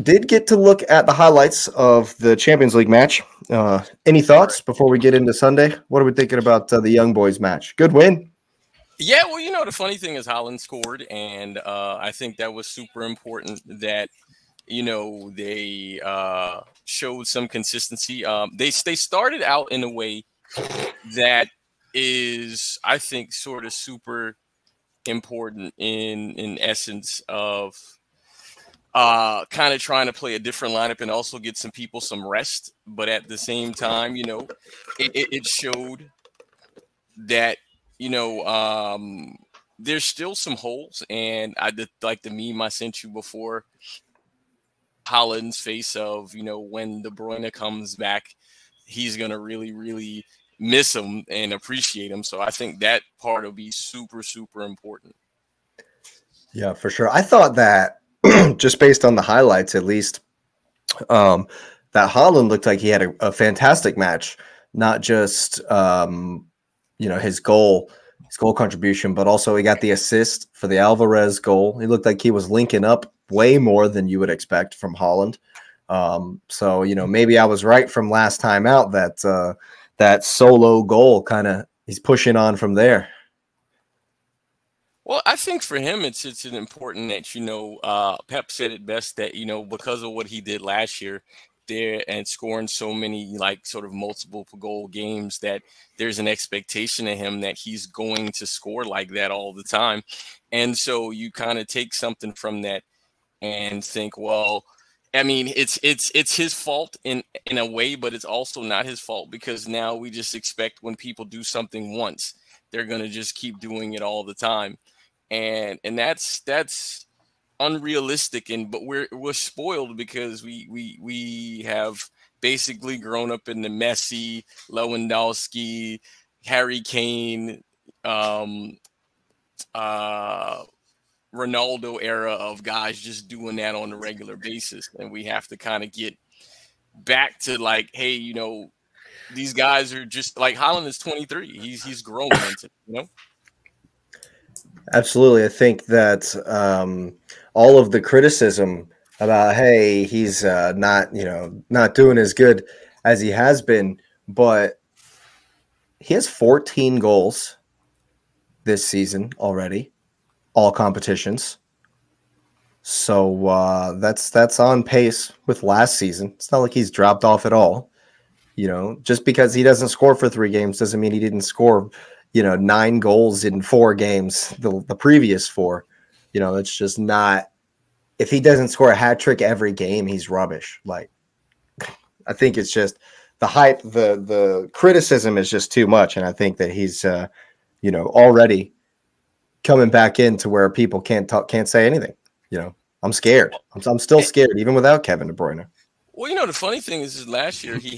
Did get to look at the highlights of the Champions League match. Any thoughts before we get into Sunday? What are we thinking about the young boys match? Good win. Yeah, well, the funny thing is Holland scored, and I think that was super important that they showed some consistency. They started out in a way that is, I think, sort of super important in essence of kind of trying to play a different lineup and also get some people some rest. But at the same time, it showed that there's still some holes, and I did like the meme I sent you before. Holland's face of when De Bruyne comes back, he's gonna really, really miss him and appreciate him. So I think that part will be super, super important. Yeah, for sure. I thought that just based on the highlights, at least, that Haaland looked like he had a fantastic match. Not just his goal contribution, but also he got the assist for the Alvarez goal. He looked like he was linking up way more than you would expect from Haaland. So maybe I was right from last time out that that solo goal kind of he's pushing on from there. Well, I think for him, it's an important that Pep said it best that because of what he did last year there and scoring so many like sort of multiple goal games that there's an expectation of him that he's going to score like that all the time, and so you kind of take something from that and think, well, I mean, it's his fault in a way, but it's also not his fault because now we just expect when people do something once, they're gonna just keep doing it all the time. And that's unrealistic, but we're spoiled because we have basically grown up in the Messi, Lewandowski, Harry Kane, uh, Ronaldo era of guys just doing that on a regular basis, and we have to kind of get back to like, hey, these guys are just like Holland is 23. He's grown into. Absolutely. I think that all of the criticism about, hey, he's not doing as good as he has been, but he has 14 goals this season already, all competitions. So that's on pace with last season. It's not like he's dropped off at all. Just because he doesn't score for 3 games doesn't mean he didn't score 9 goals in 4 games, the previous 4. It's just not. If he doesn't score a hat trick every game, he's rubbish. Like, I think it's just the hype, the criticism is just too much, and I think that he's already coming back into where people can't say anything. I'm scared. I'm still scared even without Kevin De Bruyne. Well, the funny thing is last year he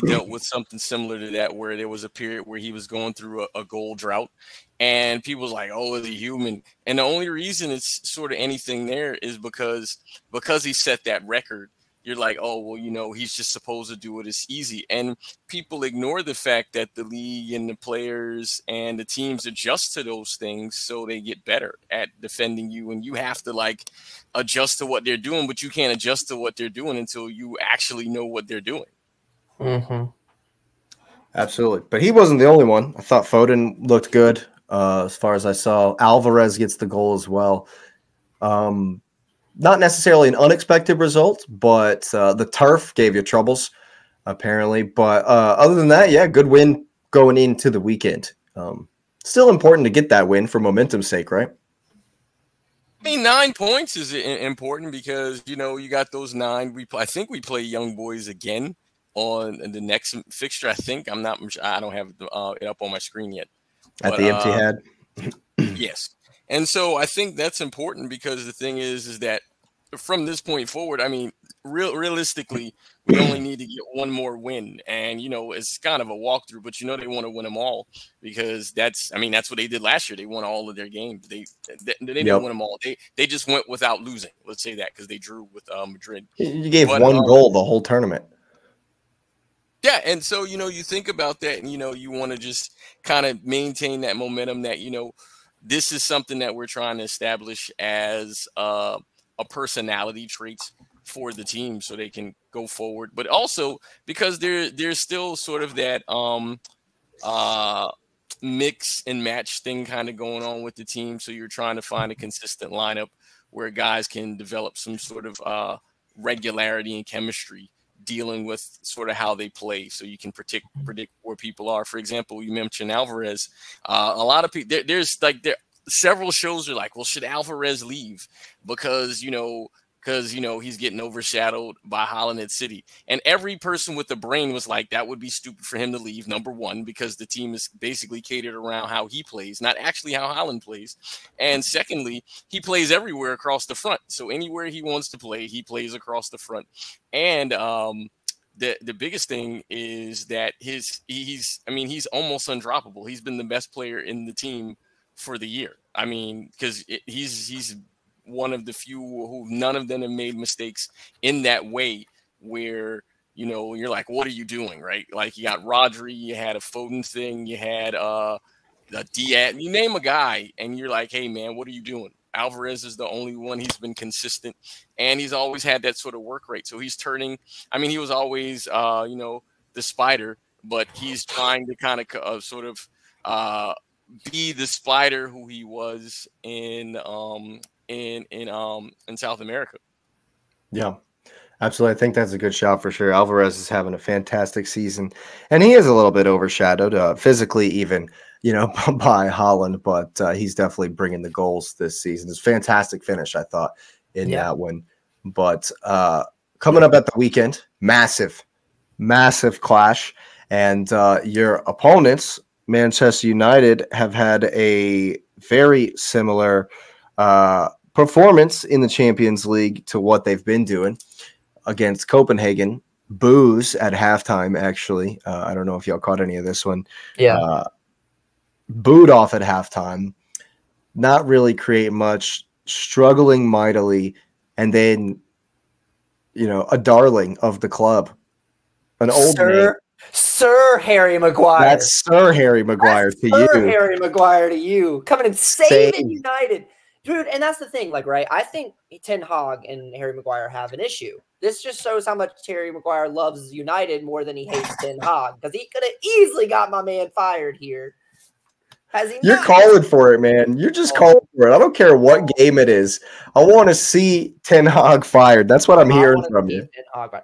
dealt with something similar to that, where there was a period where he was going through a goal drought, and people was like, "Oh, is he human?" And the only reason it's sort of anything there is because he set that record. You're like, oh, well, he's just supposed to do it. It's easy. And people ignore the fact that the league and the players and the teams adjust to those things so they get better at defending you. And you have to like adjust to what they're doing, but you can't adjust to what they're doing until you actually know what they're doing. Mm-hmm. Absolutely. But he wasn't the only one. I thought Foden looked good as far as I saw. Alvarez gets the goal as well. Not necessarily an unexpected result, but the turf gave you troubles, apparently. But other than that, yeah, good win going into the weekend. Still important to get that win for momentum's sake, right? I mean, 9 points is important because, you got those 9. I think we play Young Boys again on the next fixture. I think I don't have it up on my screen yet. At the Empty Head. Yes. And so I think that's important because the thing is that from this point forward, I mean, realistically, we only need to get one more win. And, it's kind of a walkthrough, but, they want to win them all because that's what they did last year. They won all of their games. They didn't win them all. They just went without losing. Let's say that because they drew with Madrid. You gave one goal the whole tournament. Yeah, and so, you think about that and, you want to just kind of maintain that momentum that, this is something that we're trying to establish as a personality trait for the team so they can go forward. But also because there's still sort of that mix and match thing kind of going on with the team. So you're trying to find a consistent lineup where guys can develop some sort of regularity and chemistry dealing with sort of how they play, so you can predict where people are. For example, you mentioned Alvarez. A lot of people, there's several shows are like, well, should Alvarez leave because he's getting overshadowed by Haaland at City. And every person with a brain was like, that would be stupid for him to leave, number one, because the team is basically catered around how he plays, not actually how Haaland plays. And secondly, he plays everywhere across the front. So anywhere he wants to play, he plays across the front. And the biggest thing is that he's almost undroppable. He's been the best player in the team for the year. I mean, because he's one of the few who none of them have made mistakes in that way where, you're like, what are you doing? Right. Like you got Rodri, you had a Foden thing, you had a Diaz, you name a guy and you're like, hey man, what are you doing? Alvarez is the only one. He's been consistent and he's always had that sort of work rate. So he's turning, he was always, the spider, but he's trying to kind of sort of be the spider who he was in South America. Yeah, absolutely. I think that's a good shot for sure. Alvarez is having a fantastic season, and he is a little bit overshadowed physically, even by Haaland, but he's definitely bringing the goals this season. It's a fantastic finish, I thought, in that one. But coming up at the weekend, massive clash, and your opponents, Manchester United, have had a very similar performance in the Champions League to what they've been doing against Copenhagen. Boos at halftime, actually. I don't know if y'all caught any of this one. Yeah. Booed off at halftime, not really create much, struggling mightily, and then, a darling of the club, an old man. Sir Harry Maguire. That's Sir Harry Maguire to you. Sir Harry Maguire to you. Coming and saving United. Dude, and that's the thing, right? I think Ten Hag and Harry Maguire have an issue. This just shows how much Harry Maguire loves United more than he hates Ten Hag, because he could have easily got my man fired here. Has he? You're calling for it, man. You're just calling for it. I don't care what game it is. I want to see Ten Hag fired. That's what I'm hearing from you.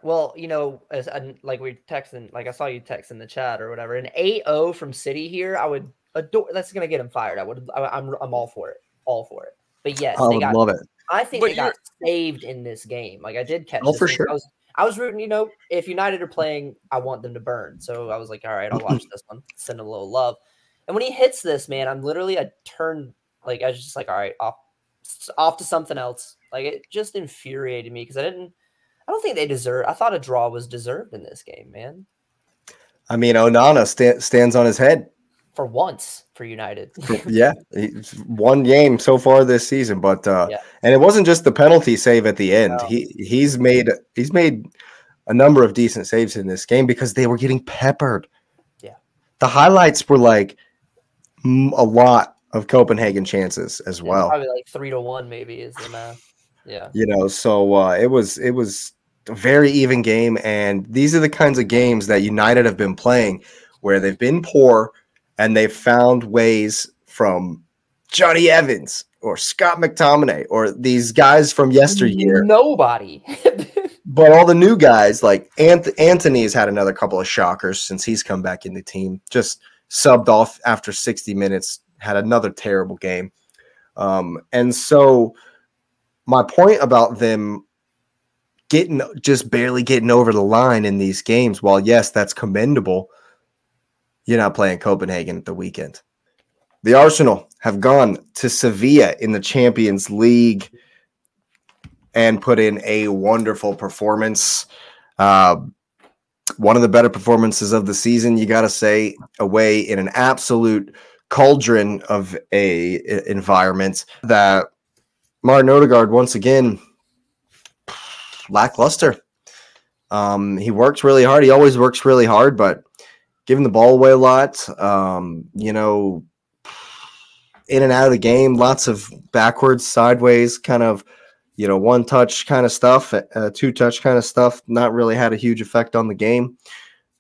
Well, like we texting, like I saw you text in the chat or whatever. An 8-0 from City here, I would adore. That's gonna get him fired. I'm all for it. All for it. But yes, I would love it. I think they got saved in this game. Like I did catch. Oh, for sure. I was rooting. If United are playing, I want them to burn. So I was like, all right, I'll watch this one. Send a little love. And when he hits this, man, I turned, I was just like, all right, off to something else. Like, it just infuriated me because I don't think they deserve. I thought a draw was deserved in this game, man. Onana stands on his head. For once for United. Yeah. One game so far this season, but and it wasn't just the penalty save at the end. No. He's made a number of decent saves in this game because they were getting peppered. Yeah. The highlights were like a lot of Copenhagen chances as well. Probably like 3-1 maybe is the math. Yeah. So it was a very even game, and these are the kinds of games that United have been playing where they've been poor and they've found ways from Johnny Evans or Scott McTominay or these guys from yesteryear. Nobody. But all the new guys, like Anthony has had another couple of shockers since he's come back in the team. Just subbed off after 60 minutes, had another terrible game. And so my point about them just barely getting over the line in these games, while yes, that's commendable, you're not playing Copenhagen at the weekend. The Arsenal have gone to Sevilla in the Champions League and put in a wonderful performance. One of the better performances of the season, you got to say, away in an absolute cauldron of a environment that Martin Odegaard, once again, lackluster. He works really hard. He always works really hard, but giving the ball away a lot, in and out of the game, lots of backwards, sideways kind of one touch kind of stuff, two touch kind of stuff, not really had a huge effect on the game.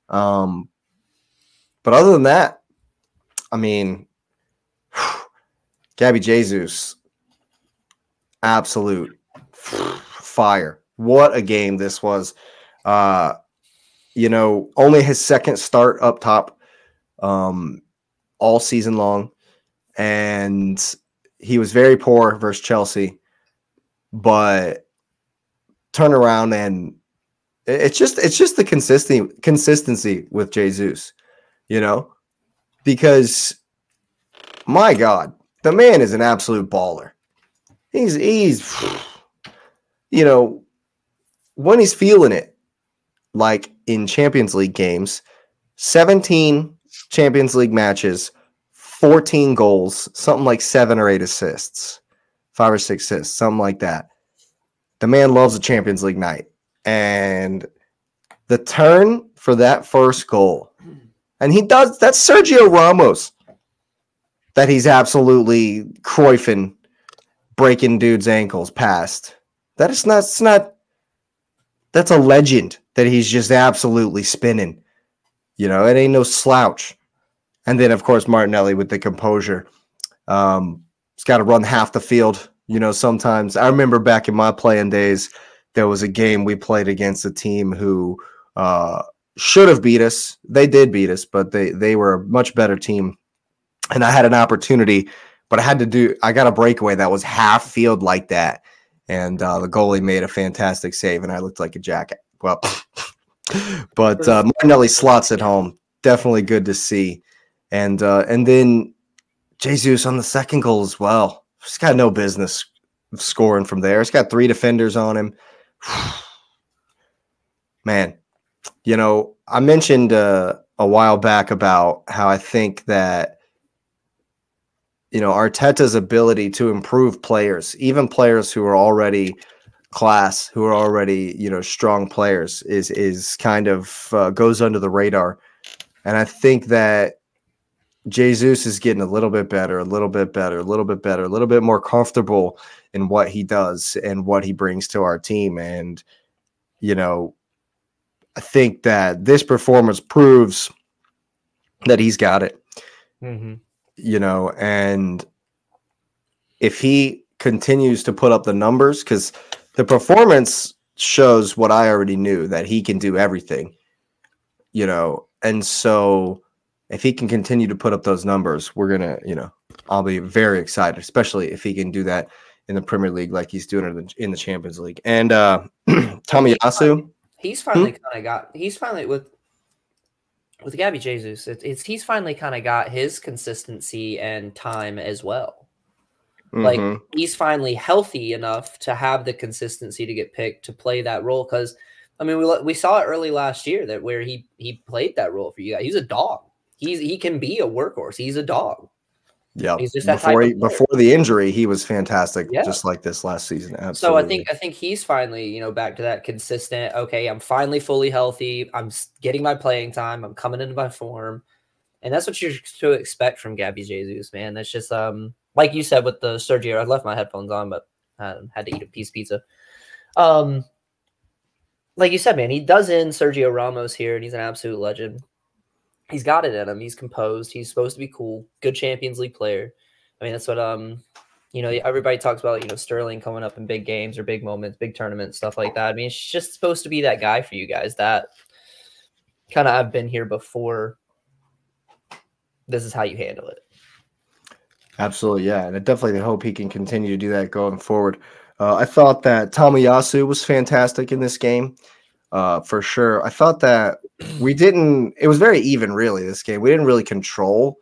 But other than that, I mean, Gabby Jesus, absolute fire. What a game this was. Only his second start up top all season long. And he was very poor versus Chelsea. But turn around and it's just the consistency with Jesus, because my God, the man is an absolute baller. He's when he's feeling it, like in Champions League games, 17 Champions League matches, 14 goals, something like 7 or 8 assists, 5 or 6 assists, something like that. The man loves a Champions League night. And the turn for that first goal, and that's Sergio Ramos that he's absolutely Cruyffing, breaking dudes' ankles past. That's a legend that he's just absolutely spinning. It ain't no slouch. And then, of course, Martinelli with the composure. He's got to run half the field. Sometimes I remember back in my playing days, there was a game we played against a team who should have beat us. They did beat us, but they were a much better team. And I had an opportunity, but I got a breakaway that was half field like that. And the goalie made a fantastic save, and I looked like a jacket. Well, but Martinelli slots it home. Definitely good to see. And then Jesus on the second goal as well. He's got no business scoring from there. He's got 3 defenders on him. Man, I mentioned a while back about how I think that Arteta's ability to improve players, even players who are already class, who are already, strong players, is kind of goes under the radar. And I think that Jesus is getting a little bit better, a little bit more comfortable in what he does and what he brings to our team. And, I think that this performance proves that he's got it. Mm-hmm. And if he continues to put up the numbers, because the performance shows what I already knew, that he can do everything, and so if he can continue to put up those numbers, we're going to, I'll be very excited, especially if he can do that in the Premier League like he's doing in the Champions League. And Tomiyasu, he's finally with Gabby Jesus, he's finally kind of got his consistency and time as well. Like he's finally healthy enough to have the consistency to get picked to play that role. Because we saw it early last year that where he played that role for you guys. He's a dog. He can be a workhorse. He's a dog. Yeah. Before the injury, he was fantastic. Yeah. Just like this last season. Absolutely. So I think he's finally, back to that consistent. Okay, I'm finally fully healthy. I'm getting my playing time. I'm coming into my form, and that's what you're to expect from Gabby Jesus, man. That's just like you said with the Sergio. I left my headphones on, but I had to eat a piece of pizza. Like you said, man, he does in Sergio Ramos here, and he's an absolute legend. He's got it in him. He's composed. He's supposed to be cool. Good Champions League player. That's what everybody talks about. Sterling coming up in big games or big moments, big tournaments, stuff like that. It's just supposed to be that guy for you guys. That kind of I've been here before. This is how you handle it. Absolutely, yeah, and I definitely hope he can continue to do that going forward. I thought that Tomiyasu was fantastic in this game. For sure. I thought that it was very even, really, this game. We didn't really control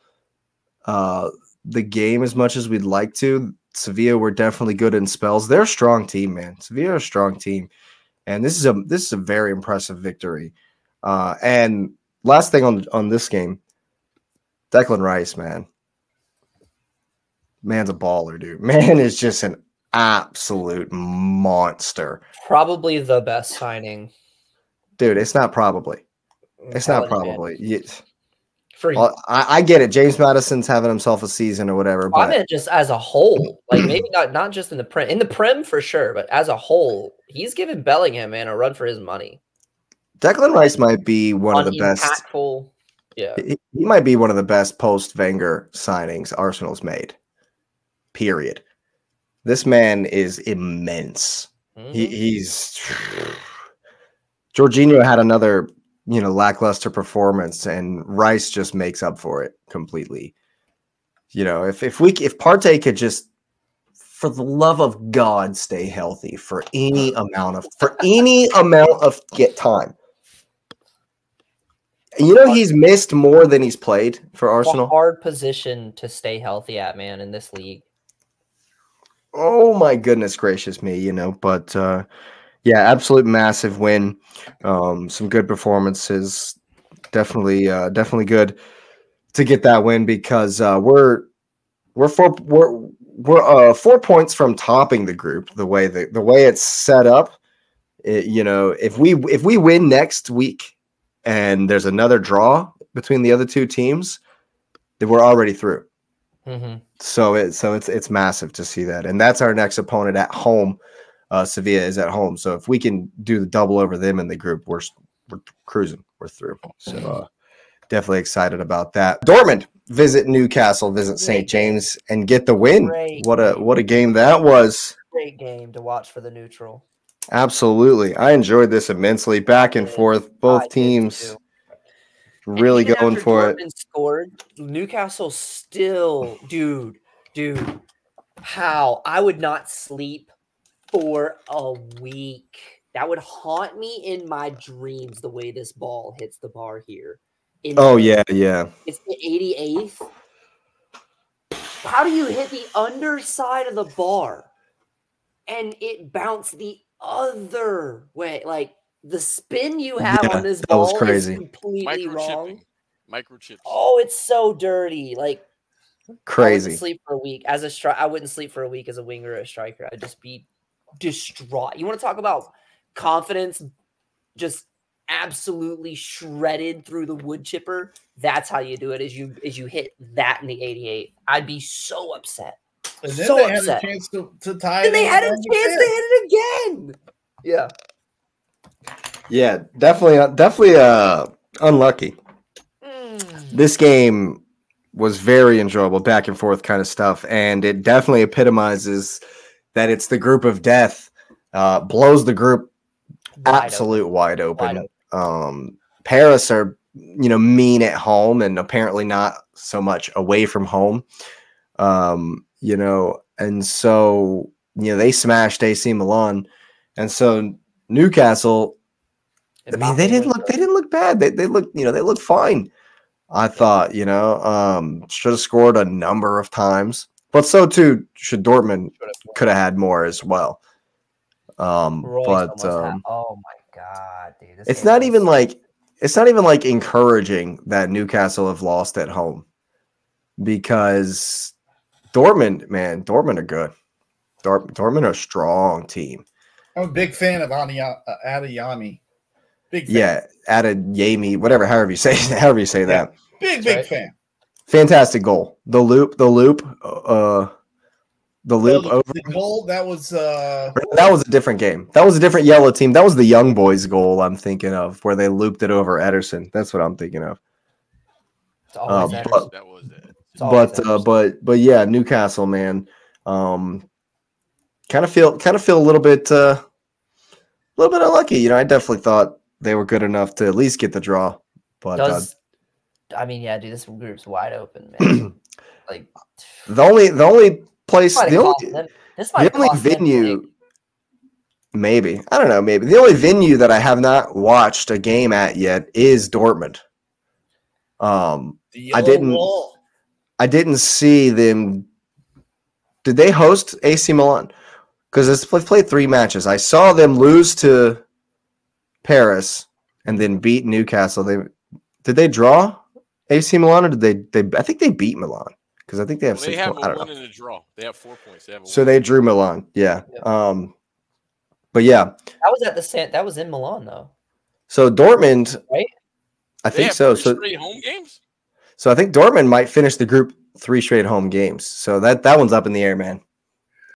the game as much as we'd like to. Sevilla were definitely good in spells. They're a strong team, man. Sevilla are a strong team. And this is a very impressive victory. And last thing on this game, Declan Rice, man. Man's a baller, dude. Man is just an absolute monster. Probably the best signing. Dude, it's not probably. It's not probably. I get it. James Madison's having himself a season or whatever. But I meant just as a whole, like maybe not just in the Prem. In the Prem for sure, but as a whole, he's giving Bellingham, man, a run for his money. Declan Rice might be one of the best. Impactful. Yeah, he might be one of the best post-Wenger signings Arsenal's made. Period. This man is immense. He's Jorginho had another, lackluster performance, and Rice just makes up for it completely. If Partey could just, for the love of God, stay healthy for any amount of time. He's missed more than he's played for Arsenal. A hard position to stay healthy at, man, in this league. Oh my goodness gracious me, but yeah, absolute massive win. Some good performances. Definitely good to get that win, because we're 4 points from topping the group. The way it's set up, if we win next week and there's another draw between the other two teams, then we're already through. So it's massive to see that, and that's our next opponent at home. Sevilla is at home, so if we can do the double over them in the group, we're cruising. We're through. So definitely excited about that. Dortmund visit Newcastle, visit St. James, and get the win. What a game that was! Great game to watch for the neutral. Absolutely, I enjoyed this immensely. Back and forth, both teams really going for it. Scored. Newcastle still, dude. How I would not sleep for a week. That would haunt me in my dreams, the way this ball hits the bar here. Yeah. It's the 88th. How do you hit the underside of the bar and it bounced the other way? Like, the spin you have on this ball was crazy. Is completely wrong. Microchips. Oh, it's so dirty. Like, crazy. I wouldn't sleep for a week I wouldn't sleep for a week as a winger or a striker. I'd just be distraught. You want to talk about confidence just absolutely shredded through the wood chipper? That's how you do it, is you hit that in the 88th. I'd be so upset. And then they had a chance to tie it. And they had a chance to hit it again. Yeah. Yeah, definitely unlucky. This game was very enjoyable, back and forth kind of stuff, and it definitely epitomizes that it's the group of death. Blows the group wide open. Paris are, mean at home and apparently not so much away from home. And so, they smashed AC Milan. And so Newcastle, I mean, they didn't look bad. They looked fine. I thought, should have scored a number of times, but so too should Dortmund. Could have had more as well. Oh my God, dude! It's not even like encouraging that Newcastle have lost at home, because Dortmund are good. Dortmund are a strong team. I'm a big fan of Adeyemi. Big fan. Yeah, Adeyemi, however you say that. Big fan. Fantastic goal. The loop over. The goal that was a different game. That was a different yellow team. That was the Young Boys goal I'm thinking of, where they looped it over Ederson. That's what I'm thinking of. That was it. But yeah, Newcastle, man. Kind of feel a little bit unlucky. I definitely thought they were good enough to at least get the draw. But dude, this group's wide open, man. Like, the only place, the only venue, maybe, I don't know, maybe the only venue that I have not watched a game at yet is Dortmund. I didn't see them. Did they host AC Milan? Because they've played 3 matches. I saw them lose to Paris and then beat Newcastle. Did they draw AC Milan, or did they? I think they beat Milan, because I think they have 6 points. They have a win and a draw. They have 4 points. So they drew Milan. Yeah. But yeah, that was in Milan though. So Dortmund, right? I think so. So 3 home games. So I think Dortmund might finish the group 3 straight home games. So that one's up in the air, man.